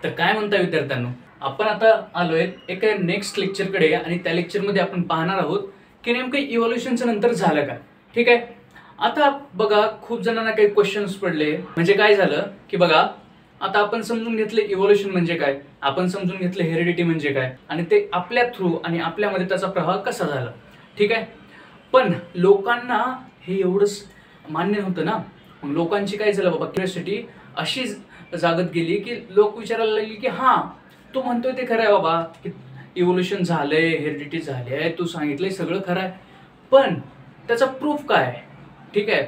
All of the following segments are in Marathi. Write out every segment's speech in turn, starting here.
तर काय म्हणता विद्यार्थ्यांनो, आपण आता आलोय एका नेक्स्ट लेक्चरकडे आणि त्या लेक्चरमध्ये आपण पाहणार आहोत की नेमकं इव्होल्युशनचं नंतर झालं काय. ठीक आहे. आता बघा, खूप जणांना काही क्वेश्चन्स पडले. म्हणजे काय झालं की बघा, आता आपण समजून घेतले इव्होल्युशन म्हणजे काय, आपण समजून घेतले हेरिडिटी म्हणजे काय, आणि ते आपल्या थ्रू आणि आपल्यामध्ये त्याचा प्रभाव कसा झाला. ठीक आहे. पण लोकांना हे एवढंच मान्य नव्हतं ना. मग लोकांची काय झालं बाबा, क्युरिओसिटी अशी जागत गेली की लोक विचारायला लागले की हा, तू म्हणतोय ते खरं आहे बाबा की इव्होल्युशन झालंय, हेरिडिटी झाली आहे, तू सांगितलंय सगळं खरं आहे, पण त्याचा प्रूफ काय. ठीक आहे.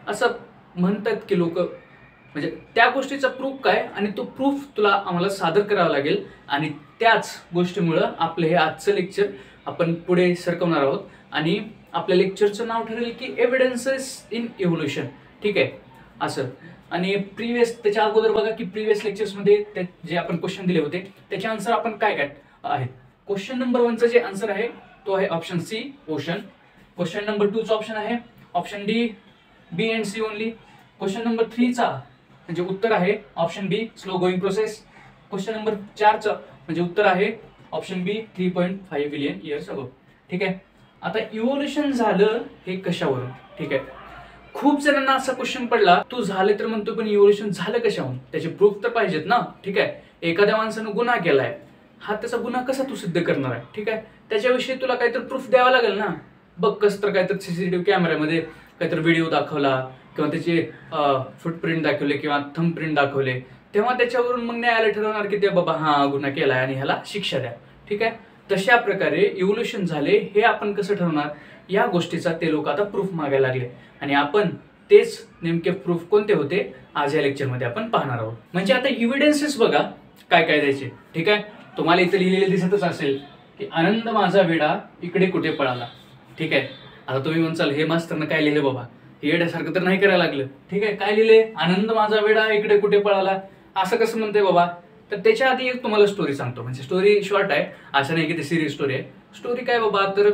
असं म्हणतात की लोक, म्हणजे त्या गोष्टीचा प्रूफ काय, आणि तो प्रूफ तुला आम्हाला सादर करावा लागेल. आणि त्याच गोष्टीमुळं आपलं हे आजचं लेक्चर आपण पुढे सरकवणार आहोत. आणि आपल्या लेक्चरचं नाव ठरेल की एव्हिडन्सेस इन इव्होल्युशन. ठीक आहे असं. आणि त्याच्या अगोदर बघा की प्रिव्हियस लेक्चर्समध्ये जे आपण क्वेश्चन दिले होते त्याचे आन्सर आपण काय काय आहेत. क्वेश्चन नंबर 1चा जे आन्सर आहे तो आहे option C, ocean. Question number 2चा ऑप्शन आहे option D, B and C only. Question number 3चा म्हणजे उत्तर आहे option B, slow going process. Question number 4चा म्हणजे उत्तर आहे ऑप्शन बी, 3.5 बिलियन इयर्स अगो. ठीक आहे. आता इव्होल्युशन झालं हे कशावरून. ठीक आहे. खूप जणांना असा क्वेश्चन पडला, तू झाले तर म्हणतो पण इव्होल्युशन झालं कशावरून, त्याचे प्रूफ तर पाहिजेत ना. ठीक आहे. एखाद्या माणसानं गुन्हा केलाय, हा त्याचा गुन्हा कसा तू सिद्ध करणार आहे. ठीक आहे. त्याच्याविषयी तुला काहीतरी प्रूफ द्यावा लागेल ना. बघ कस तर काहीतरी सीसीटीव्ही कॅमेऱ्यामध्ये काहीतरी व्हिडिओ दाखवला किंवा त्याचे फुटप्रिंट दाखवले किंवा थंबप्रिंट दाखवले, तेव्हा त्याच्यावरून मग न्यायालय ठरवणार की ते बाबा हा गुन्हा केलाय आणि ह्याला शिक्षा द्या. ठीक आहे. तशा प्रकारे इव्होल्युशन झाले हे आपण कसं ठरवणार, या गोष्टीचा ते लोक आता प्रूफ मागायला लागले. आणि आपण तेच नेमके प्रूफ कोणते होते आज या लेक्चरमध्ये आपण पाहणार आहोत. म्हणजे आता इव्हिडन्सेस बघा काय काय द्यायचे. ठीक आहे. तुम्हाला इथे लिहिलेले दिसतच असेल की आनंद माझा वेडा इकडे कुठे पळाला. ठीक आहे. आता तुम्ही म्हणसाल हे मास्तरनं काय लिहिले बाबा, येड्यासारखं तर नाही करायला लागलं. ठीक आहे. काय लिहिले, आनंद माझा वेडा इकडे कुठे पळाला, असं कसं म्हणते बाबा. तर त्याच्या आधी एक तुम्हाला स्टोरी सांगतो. म्हणजे स्टोरी शॉर्ट आहे, असं नाही की ती सिरियस स्टोरी आहे. स्टोरी काय बाबा, तर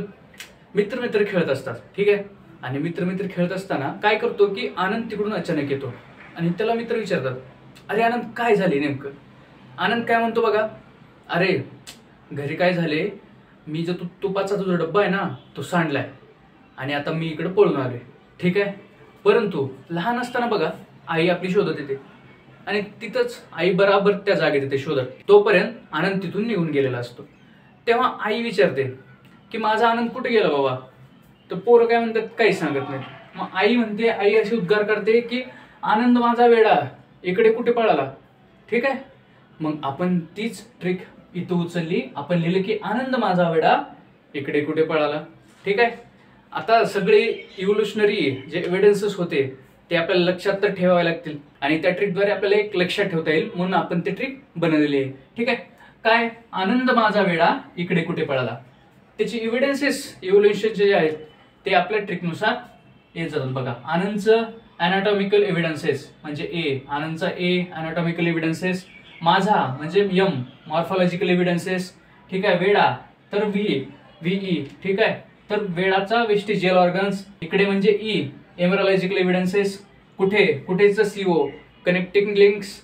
मित्र खेळत असतात. ठीक आहे. आणि मित्र खेळत असताना काय करतो की आनंद तिकडून अचानक येतो आणि त्याला मित्र विचारतात, अरे आनंद काय झाले नेमकं. आनंद काय म्हणतो बघा, अरे घरी काय झाले, मी जो तुपाचा तुझा डब्बा आहे ना तो सांडलाय आणि आता मी इकडे पळून आलोय. ठीक आहे. परंतु लहान असताना बघा आई आपली शोधत येते आणि तिथंच आई बराबर त्या जागेत येते शोधत. तोपर्यंत आनंद तिथून निघून गेलेला असतो. तेव्हा आई विचारते की माझा आनंद कुठे गेला बाबा. तर पोरं काय म्हणतात, काही सांगत नाही. मग आई म्हणते, आई अशी उद्गार करते की आनंद माझा वेडा इकडे कुठे पळाला. ठीक आहे. मग आपण तीच ट्रिक इथं उचलली, आपण लिहिलं की आनंद माझा वेडा इकडे कुठे पळाला. ठीक आहे. आता सगळे इव्होल्युशनरी जे एव्हिडन्सेस होते ते आपल्याला लक्षात तर ठेवावे लागतील आणि त्या ट्रिकद्वारे आपल्याला एक लक्षात ठेवता येईल, म्हणून आपण ते ट्रिक बनवलेली आहे. ठीक आहे. काय, आनंद माझा वेडा इकडे कुठे पळाला, त्याची एव्हिडन्सेस इव्होल्युशनचे जे आहेत ते आपल्या ट्रिकनुसार येत जातात. बघा, आनंदचं अॅनाटॉमिकल एव्हिडन्सेस म्हणजे ए, आनंदचा ए अॅनाटॉमिकल एव्हिडन्सेस, माझा म्हणजे एम मॉर्फॉलॉजिकल एव्हिडन्सेस. ठीक आहे. वेडा तर व्हीई. ठीक आहे. तर वेडाचा वेस्टिजियल ऑर्गन्स इकडे म्हणजे ई एमरॉलॉजिकल एव्हिडन्सेस. कुठेचं सीओ कनेक्टिंग लिंक्स.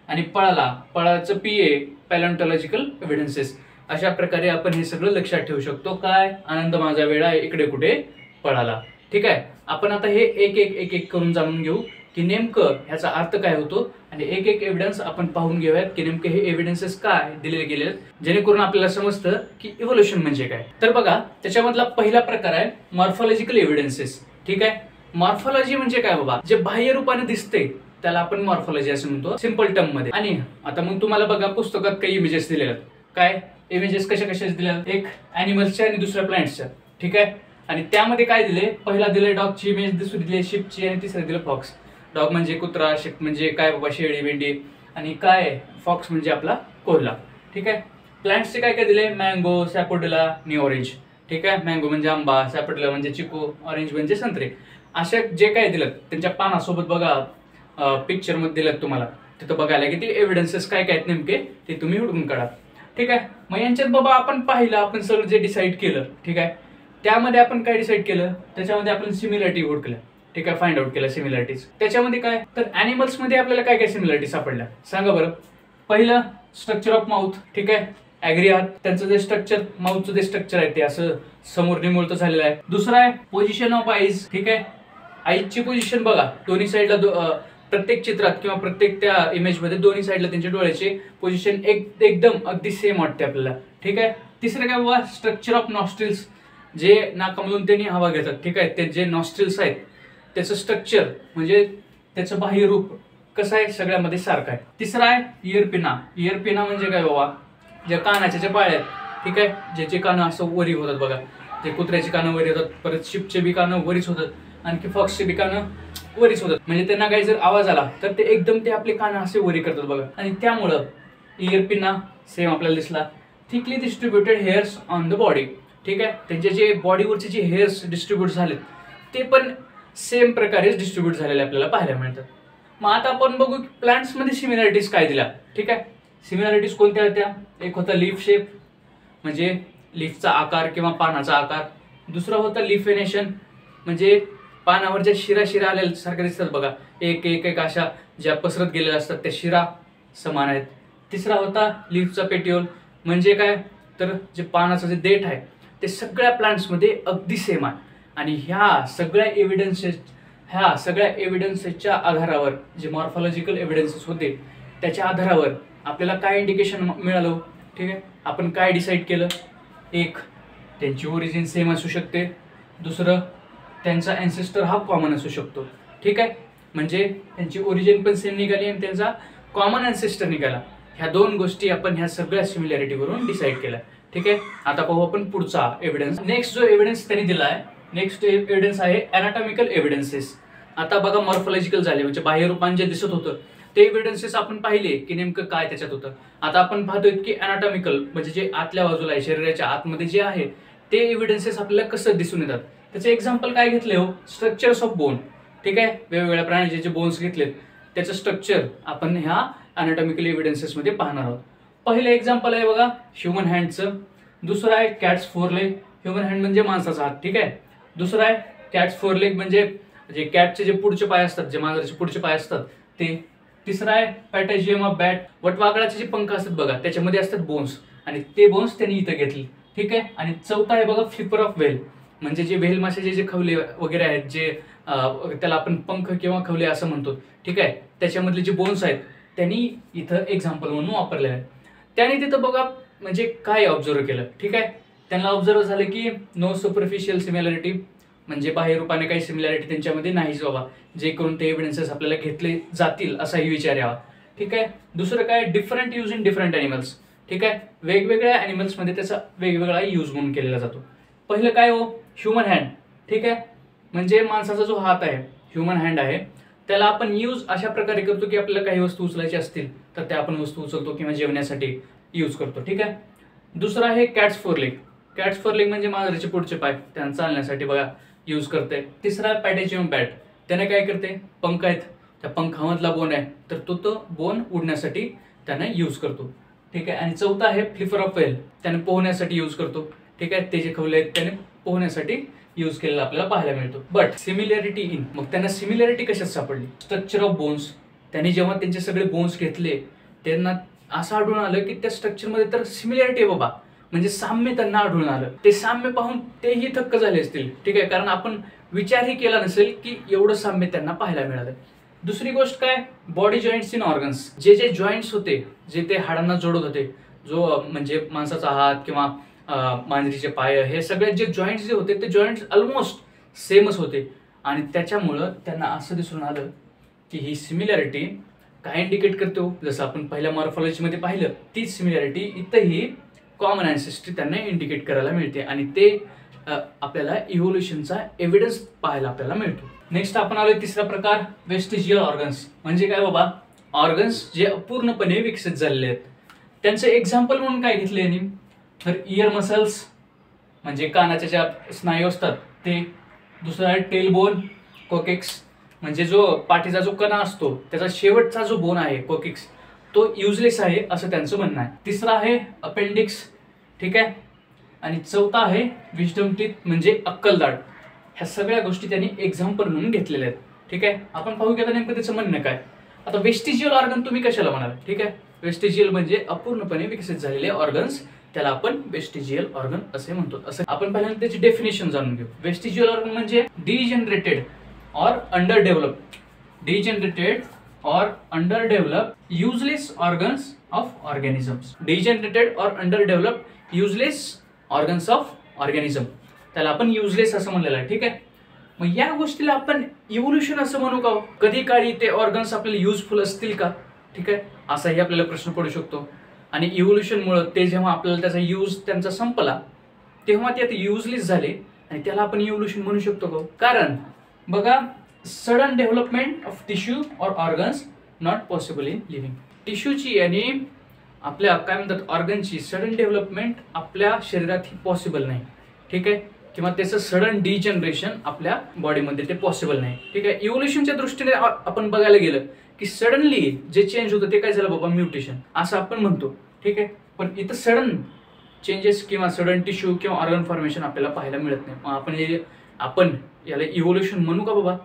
आणि पळाचं पीए पॅलेंटॉलॉजिकल एव्हिडन्सेस. अशा प्रकारे आपण हे सगळं लक्षात ठेवू शकतो. काय, आनंद माझा वेडा इकडे कुठे पळाला. ठीक आहे. आपण आता हे एक करून जाणून घेऊ की नेमकं ह्याचा अर्थ काय होतो आणि एक एव्हिडन्स आपण पाहून घेऊयात की नेमके हे एव्हिडन्सेस काय दिलेले गेले, जेणेकरून आपल्याला समजतं की इव्होल्युशन म्हणजे काय. तर बघा, त्याच्यामधला पहिला प्रकार आहे मॉर्फॉलॉजिकल एव्हिडन्सेस. ठीक आहे. मॉर्फॉलॉजी म्हणजे काय बाबा, जे बाह्य रूपाने दिसते त्याला आपण मॉर्फॉलॉजी असं म्हणतो सिंपल टर्म मध्ये. आणि आता मग तुम्हाला बघा पुस्तकात काही इमेजेस दिलेले आहेत. काय इमेजेस कशा दिल्या, एक अॅनिमल्सच्या आणि दुसऱ्या प्लांट्सच्या. ठीक आहे. आणि त्यामध्ये काय दिले, पहिला दिले डॉगची इमेज, दुसरी दिली शिपची आणि तिसरी दिलं फॉक्स. डॉग म्हणजे कुत्रा, शिप म्हणजे काय बाबा शेळी मेंढी, आणि काय फॉक्स म्हणजे आपला कोल्हा. ठीक आहे. प्लांट्सचे काय काय दिले, मँगो, सॅपोडिला आणि ऑरेंज. ठीक आहे. मँगो म्हणजे आंबा, सॅपोडिला म्हणजे चिकू, ऑरेंज म्हणजे संत्रे. अशा जे काय दिलं त्यांच्या पानासोबत बघा पिक्चर मध्ये दिलं तुम्हाला, तिथं बघायला की ते एव्हिडन्सेस काय काय आहेत नेमके ते तुम्ही हुडकून काढा. ठीक आहे. मग यांच्यात बाबा आपण पाहिलं, आपण सगळं जे डिसाईड केलं. ठीक आहे. त्यामध्ये आपण काय डिसाईड केलं, त्याच्यामध्ये आपण सिमिलरिटी हुडकल्या. ठीक आहे. फाइंड आउट केलं सिमिलरिटीज. त्याच्यामध्ये काय, तर अॅनिमल्स मध्ये आपल्याला काय काय सिमिलरिटी सापडल्या सांगा बरं. पहिलं स्ट्रक्चर ऑफ माउथ, ठीक आहे, ऍग्री आहात. त्यांचं जे स्ट्रक्चर, माउथचं जे स्ट्रक्चर आहे ते असं समोर निमुळतं झालेलं आहे. दुसरं आहे पोझिशन ऑफ आईज, ठीक आहे. आईजची पोझिशन बघा, दोन्ही साईडला प्रत्येक चित्रात किंवा प्रत्येक त्या इमेजमध्ये दोन्ही साईडला त्यांच्या डोळ्याची पोझिशन एकदम अगदी सेम वाटते आपल्याला, ठीक आहे. तिसरं काय बाबा, स्ट्रक्चर ऑफ नॉस्ट्रिल्स, जे नाकामधून त्यांनी हवा घेतात, ठीक आहे, ते जे नॉस्ट्रिल्स आहेत त्याचं स्ट्रक्चर म्हणजे त्याचं बाह्य रूप कसं आहे, सगळ्यामध्ये सारखं आहे. तिसरा आहे इयरपिना. इयरपिना म्हणजे काय बाबा, ज्या कानाच्या ज्या पाळ्या आहेत, ठीक आहे, ज्याचे कानं असं वरी होतात बघा, ते कुत्र्याची कानं वरी होतात, परत शिपचे बी कानं वरीच होतात, आणखी फॉक्सचे बी कानं वरीच होतात. म्हणजे त्यांना काही जर आवाज आला तर ते एकदम ते आपले कानं असे वरी करतात बघा, आणि त्यामुळं इयरपिना सेम आपल्याला दिसला. Thickly distributed hairs on the body, ठीक आहे, त्यांचे जे बॉडीवरचे जे हेअर्स डिस्ट्रीब्यूट झालेत ते पण सेम प्रकारे डिस्ट्रीब्यूट झालेले आपल्याला पाहायला मिळतात. मग आता आपण बघू की प्लांट्समध्ये सिमिलॅरिटीज काय दिल्या, ठीक आहे. सिमिलॅरिटीज कोणत्या होत्या, एक होता लीफ शेप म्हणजे लीफचा आकार किंवा पानाचा आकार. दुसरा होता लिफेनेशन म्हणजे पानावर ज्या शिरा आलेल्या सारख्या दिसतात बघा, एक एक एक अशा ज्या पसरत गेलेल्या असतात त्या शिरा समान आहेत. तिसरा होता लीफचा पेटिओल म्हणजे काय, तर जे पानाचं जे देठ आहे ते सगळ्या प्लांट्समध्ये अगदी सेम आहे. आणि ह्या सगळ्या एव्हिडन्सेसच्या आधारावर जे मॉर्फॉलॉजिकल एव्हिडन्सेस होते त्याच्या आधारावर आपल्याला काय इंडिकेशन मिळालं, ठीक आहे. आपण काय डिसाईड केलं, एक त्यांची ओरिजिन सेम असू शकते, दुसरं त्यांचा अँसेस्टर हा कॉमन असू शकतो, ठीक आहे. म्हणजे त्यांची ओरिजिन पण सेम निघाली आणि त्यांचा कॉमन अँसेस्टर निघाला. ह्या दोन गोष्टी आपण ह्या सगळ्या सिमिलॅरिटीवरून डिसाईड केल्या, ठीक आहे. आता पाहू आपण पुढचा एव्हिडन्स. नेक्स्ट जो एव्हिडन्स त्यांनी दिला आहे, नेक्स्ट एव्हिडन्स आहे अॅनाटॉमिकल एव्हिडन्सेस. आता बघा मॉर्फॉलॉजिकल झाले म्हणजे बाह्यरूपान जे दिसत होतं ते एव्हिडन्सेस आपण पाहिले की नेमकं काय त्याच्यात होतं. आता आपण पाहतोय की अॅनाटॉमिकल म्हणजे जे आतल्या बाजूला आहे, शरीराच्या आतमध्ये जे आहे ते एव्हिडन्सेस आपल्याला कसं दिसून येतात. त्याचे एक्झाम्पल काय घेतले हो, स्ट्रक्चर्स ऑफ बोन, ठीक आहे. वेगवेगळ्या प्राण्याचे जे बोन्स घेतलेत त्याचं स्ट्रक्चर आपण ह्या अॅनाटॉमिकल एव्हिडन्सेसमध्ये पाहणार आहोत. पहिलं एक्झाम्पल आहे बघा ह्युमन हँडचं. दुसरं आहे cats four leg. Human hand म्हणजे माणसाचा हात, ठीक आहे. दुसरं आहे कॅट्स फोर लेग म्हणजे जे कॅटचे जे पुढचे पाय असतात, जे मांजराचे पुढचे पाय असतात ते. तिसरं आहे पॅटेजियम ऑफ बॅट. वटवाघळाचे जे पंख असतात बघा त्याच्यामध्ये असतात बोन्स आणि ते बोन्स त्यांनी इथं घेतले, ठीक आहे. आणि चौथा आहे बघा फ्लिपर ऑफ व्हेल म्हणजे जे व्हेल माशाचे जे खवले वगैरे आहेत जे त्याला आपण पंख किंवा खवले असं म्हणतो, ठीक आहे, त्याच्यामधले जे बोन्स आहेत त्यांनी इथं एक्झाम्पल म्हणून वापरले आहे. त्याने तिथं बघा म्हणजे काय ऑब्झर्व केलं, ठीक आहे. त्यांना ऑब्झर्व झालं की नो सुपरफिशियल सिमिलॅरिटी म्हणजे बाह्यरूपाने काही सिमिलॅरिटी त्यांच्यामध्ये नाहीच बाबा, जे करून ते एव्हिडन्सेस आपल्याला घेतले जातील असाही विचार यावा, ठीक आहे. दुसरं काय different use in different animals, ठीक आहे. वेगवेगळ्या ॲनिमल्समध्ये त्याचा वेगवेगळा यूज म्हणून केलेला जातो. पहिलं काय हो, ह्युमन हँड, ठीक आहे, म्हणजे माणसाचा जो हात आहे ह्युमन हँड आहे त्याला आपण यूज अशा प्रकारे करतो की आपल्याला काही वस्तू उचलायची असतील तर त्या आपण वस्तू उचलतो किंवा जेवण्यासाठी यूज करतो, ठीक आहे. दुसरं आहे cats four leg. Cats four leg म्हणजे मांजराचे पुढचे पाय त्यांना चालण्यासाठी बघा यूज करते. तिसरा आहे पॅटेजियम बॅट. त्याने काय करते, पंख आहेत त्या पंखामधला बोन आहे तर तो बोन उडण्यासाठी त्याने यूज करतो, ठीक आहे. आणि चौथा आहे फ्लिपर ऑफ व्हेल. त्याने पोहण्यासाठी यूज करतो, ठीक आहे. ते जे खवले आहेत त्याने पोहण्यासाठी यूज केलेला आपल्याला पाहायला मिळतो. बट सिमिलॅरिटी इन, मग त्यांना सिमिलॅरिटी कशात सापडली, स्ट्रक्चर ऑफ बोन्स. त्यांनी जेव्हा त्यांचे सगळे बोन्स घेतले त्यांना असं आढळून आलं की त्या स्ट्रक्चरमध्ये तर सिमिलॅरिटी आहे बाबा, म्हणजे साम्य त्यांना आढळून आलं. ते साम्य पाहून तेही थक्क झाले असतील, ठीक आहे, कारण आपण विचारही केला नसेल की एवढं साम्य त्यांना पाहायला मिळालं. दुसरी गोष्ट काय, बॉडी जॉईंट्स इन ऑर्गन्स. जे जे जॉईंट्स होते जे ते हाडांना जोडत होते, जो म्हणजे माणसाचा हात किंवा मांजरीचे पाय, हे सगळे जे जॉईंट्स जे होते ते जॉईंट्स ऑलमोस्ट सेमच होते. आणि त्याच्यामुळं त्यांना असं दिसून आलं की ही सिमिलॅरिटी काय इंडिकेट करतो, जसं आपण पहिल्या मॉर्फॉलॉजीमध्ये पाहिलं तीच सिमिलॅरिटी इथंही कॉमन अँसेस्ट्री त्यांना इंडिकेट करायला मिळते आणि ते आपल्याला इव्होल्युशनचा एव्हिडन्स पाहायला आपल्याला मिळतो. नेक्स्ट आपण आलोय तिसरा प्रकार, वेस्टिजियल ऑर्गन्स. म्हणजे काय बाबा, ऑर्गन्स जे पूर्णपणे विकसित झालेले आहेत. त्यांचं एक्झाम्पल म्हणून काय घेतले यांनी, तर इयर मसल्स म्हणजे कानाच्या ज्या स्नायू असतात ते. दुसरा आहे टेल बोन, कोकेक्स म्हणजे जो पाठीचा जो कणा असतो त्याचा शेवटचा जो बोन आहे कोकिक्स तो युजलेस आहे असं त्यांचं म्हणणं आहे. तिसरा आहे अपेंडिक्स, ठीक आहे. आणि चौथा आहे विजडम टीथ म्हणजे अक्कलदाढ. ह्या सगळ्या गोष्टी त्यांनी एक्झाम्पल म्हणून घेतलेल्या आहेत, ठीक आहे. आपण पाहू की आता नेमकं त्याचं म्हणणं काय. आता वेस्टिजियल ऑर्गन तुम्ही कशाला म्हणाल, ठीक आहे. वेस्टिजियल म्हणजे अपूर्णपणे विकसित झालेले ऑर्गन्स, त्याला आपण वेस्टिजियल ऑर्गन असे म्हणतो. असं आपण पहिल्यांदा त्याची डेफिनेशन जाणून घेऊ. वेस्टिजियल ऑर्गन म्हणजे डिजनरेटेड और underdeveloped useless organs of organisms. Degenerated और underdeveloped useless organs of organism, त्याला आपण युजलेस असं म्हणलेलं आहे. ठीक आहे. मग या गोष्टीला आपण इव्होल्युशन असं म्हणू का? कधी काळी ते ऑर्गन्स आपल्याला युजफुल असतील का? ठीक आहे, असाही आपल्याला प्रश्न पडू शकतो. आणि इव्होल्युशनमुळे ते जेव्हा आपल्याला त्याचा यूज त्यांचा संपला तेव्हा ते आता युजलेस झाले आणि त्याला आपण इव्होल्युशन म्हणू शकतो का? कारण बघा, सडन डेव्हलपमेंट ऑफ टिश्यू और organs not possible in living. टिश्यूची आणि आपल्या काय म्हणतात ऑर्गनची सडन डेव्हलपमेंट आपल्या शरीरात ही पॉसिबल नाही. ठीक आहे, किंवा त्याचं सडन डिजनरेशन आपल्या बॉडीमध्ये ते पॉसिबल नाही. ठीक आहे. इव्होल्युशनच्या दृष्टीने आपण बघायला गेलं की सडनली जे चेंज होतं ते काय झालं बाबा, म्युटेशन असं आपण म्हणतो. ठीक आहे. पण इथं सडन चेंजेस किंवा सडन टिश्यू किंवा ऑर्गन फॉर्मेशन आपल्याला पाहायला मिळत नाही. मग आपण याला इव्होल्युशन म्हणू का बाबा?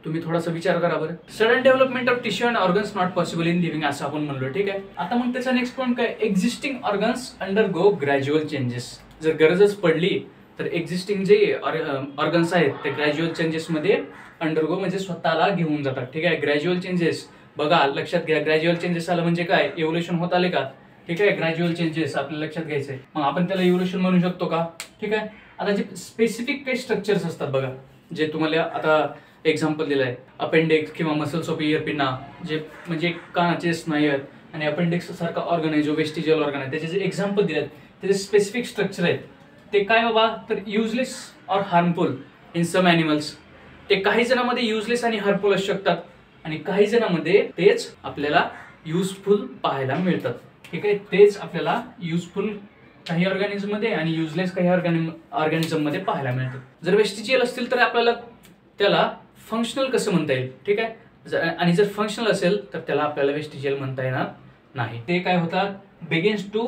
तुम्ही थोडासा विचार करा बरं. Sudden development of tissue and organs not possible in living असं आपण म्हणलो. ठीक आहे. आता मग त्याचा नेक्स्ट पॉईंट काय? Existing organs undergo gradual changes. जर गरजच पडली तर एक्झिस्टिंग जे ऑर्गन्स आहेत ते ग्रॅज्युअल चेंजेसमध्ये अंडरगो म्हणजे स्वतःला घेऊन जातात. ठीक आहे. ग्रॅज्युअल चेंजेस बघा, लक्षात घ्या. ग्रॅज्युअल चेंजेस आलं म्हणजे काय? इव्होल्युशन होत आले का? ठीक आहे. ग्रॅज्युअल चेंजेस आपल्याला लक्षात घ्यायचंय. मग आपण त्याला इव्होल्युशन म्हणू शकतो का? ठीक आहे. आता जे स्पेसिफिक काही स्ट्रक्चर्स असतात बघा, जे तुम्हाला आता एक्झाम्पल दिलं आहे, अपेंडिक्स किंवा मसल्स ऑफ इयर पिना, जे म्हणजे कानाचे स्नायू आहेत आणि अपेंडिक्स सारखा ऑर्गन आहे जो वेस्टिजियल ऑर्गन आहे, त्याचे जे एक्झाम्पल दिले आहेत त्याचे स्पेसिफिक स्ट्रक्चर आहेत. ते काय बाबा? तर युजलेस और हार्मफुल इन सम ॲनिमल्स. ते काही जणांमध्ये युजलेस आणि हार्मफुल असू शकतात आणि काही जणांमध्ये तेच आपल्याला युजफुल पाहायला मिळतात. ठीक आहे. तेच आपल्याला युजफुल काही ऑर्गॅनिझम मध्ये आणि युजलेस काही ऑर्गॅनिझम मध्ये पाहायला मिळतात. जर वेस्टिजियल असतील तर आपल्याला त्याला फंक्शनल कसं म्हणता येईल? ठीक आहे. आणि जर फंक्शनल असेल तर त्याला आपल्याला वेस्टिजियल म्हणता येणार नाही. ते काय होतात? Begins to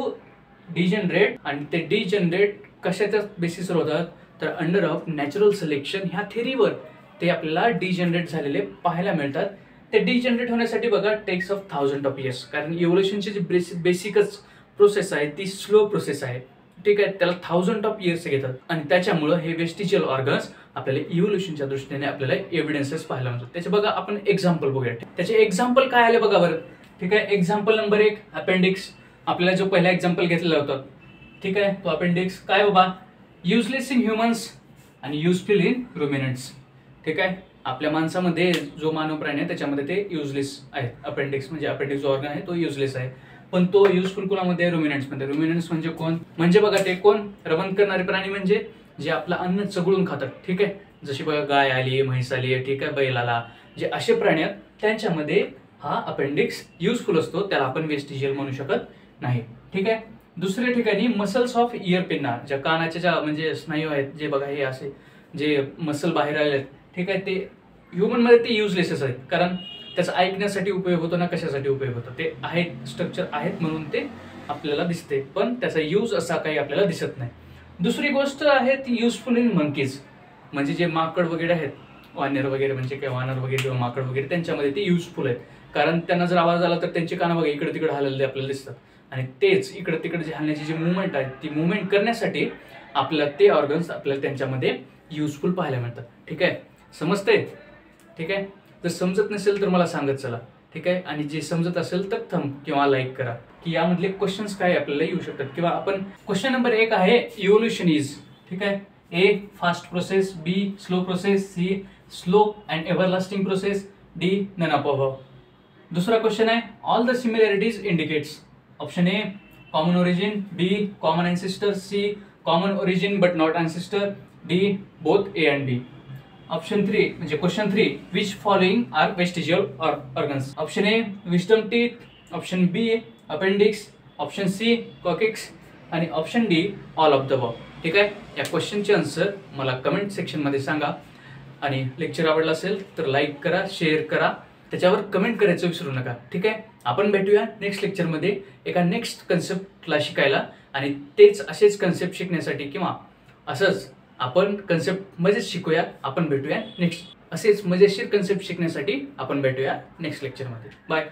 degenerate. आणि ते डिजनरेट कशाच्या बेसिसवर होतात? तर अंडर ऑफ नॅचरल सिलेक्शन ह्या थेरीवर ते आपल्याला डिजनरेट झालेले पाहायला मिळतात. ते डिजनरेट होण्यासाठी बघा टेक्स ऑफ 1000 ऑफ इयर्स. कारण इव्होल्युशनची जी बेसिकच प्रोसेस आहे ती स्लो प्रोसेस आहे. ठीक आहे. त्याला 1000 ऑफ इयर्स घेतात आणि त्याच्यामुळे हे वेस्टिजियल ऑर्गन्स आपल्याला इव्होल्युशनच्या दृष्टीने आपल्याला एव्हिडन्सेस पाहायला मिळतात. त्याचे बघा आपण एक्झाम्पल बघूया. त्याचे एक्झाम्पल काय आले बघा बरं. ठीक आहे. Example number 1 appendix. आपल्याला जो पहिला एक्झाम्पल घेतलेला होता, ठीक आहे, तो अपेंडिक्स काय बाबा? युजलेस इन ह्युमन्स आणि युजफुल इन रुमिनंट्स. ठीक आहे. आपल्या माणसामध्ये जो मानव प्राणी आहे त्याच्यामध्ये ते युजलेस आहे. अपेंडिक्स म्हणजे अपेंडिक्स जो ऑर्गन आहे तो युजलेस आहे. पण तो युजफुल कोणामध्ये? रुमिनंट्स मध्ये. रुमिनंट्स म्हणजे कोण? म्हणजे बघा ते कोण? रवण करणारे प्राणी म्हणजे जे आपलं अन्न चघळून खातात. ठीक आहे. जशी बघा गाय आली, म्हैस आली, ठीक आहे, बैल आला, जे असे प्राणी आहेत त्यांच्यामध्ये हा अपेंडिक्स युजफुल असतो. त्याला आपण वेस्टिजियल म्हणू शकत नाही. ठीक आहे. दुसऱ्या ठिकाणी मसल्स ऑफ इयर पिन्ना, ज्या कानाच्या ज्या म्हणजे स्नायू आहेत, जे बघा हे असे जे मसल बाहेर आले आहेत, ठीक आहे, ते ह्युमन मध्ये ते युजलेसच आहेत. कारण त्याचा ऐकण्यासाठी उपयोग होतो ना कशासाठी उपयोग होतो? ते आहेत, स्ट्रक्चर आहेत म्हणून ते आपल्याला दिसते, पण त्याचा यूज असा काही आपल्याला दिसत नाही. दुसरी गोष्ट आहे ती युजफुल इन मंकीज. म्हणजे जे माकड वगैरे आहेत, वानर वगैरे म्हणजे काय वानर वगैरे किंवा माकड वगैरे, त्यांच्यामध्ये ते युजफुल आहेत. कारण त्यांना जर आवाज आला तर त्यांचे कान बघा इकडे तिकडे हललेले आपल्याला दिसतात आणि तेच इकडे तिकडे जे हलण्याची जी मुवमेंट आहे ती मुवमेंट करण्यासाठी आपल्याला ते ऑर्गन्स आपल्याला त्यांच्यामध्ये युजफुल पाहायला मिळतात. ठीक आहे. समजते? ठीक आहे. जर समजत नसेल तर मला सांगत चला. ठीक आहे. आणि जे समजत असेल तर थंब किंवा लाईक करा की यामधले क्वेश्चन्स काय आपल्याला येऊ शकतात. किंवा आपण क्वेश्चन नंबर 1 आहे इव्होल्युशन इज. ठीक आहे. A fast process, B slow process, C slow and everlasting process, D none of above. दुसरा क्वेश्चन आहे all the similarities indicates. Option A common origin, B common ancestor, C common origin but not ancestor, D both A and B. Option 3 म्हणजे question 3 which following are vestigial organs. Option A wisdom teeth, option B appendix, option C coccyx आणि option D all of the above. ठीक आहे. या क्वेश्चनचे आन्सर मला कमेंट सेक्शनमध्ये सांगा आणि लेक्चर आवडला असेल तर लाईक करा, शेअर करा, त्याच्यावर कमेंट करायचं विसरू नका. ठीक आहे. आपण भेटूया नेक्स्ट लेक्चरमध्ये एका नेक्स्ट कन्सेप्टला शिकायला आणि तेच असेच कन्सेप्ट शिकण्यासाठी किंवा असंच आपण कन्सेप्ट मजेच शिकूया. आपण भेटूया नेक्स्ट असेच मजेशीर कन्सेप्ट शिकण्यासाठी आपण भेटूया नेक्स्ट लेक्चरमध्ये. बाय.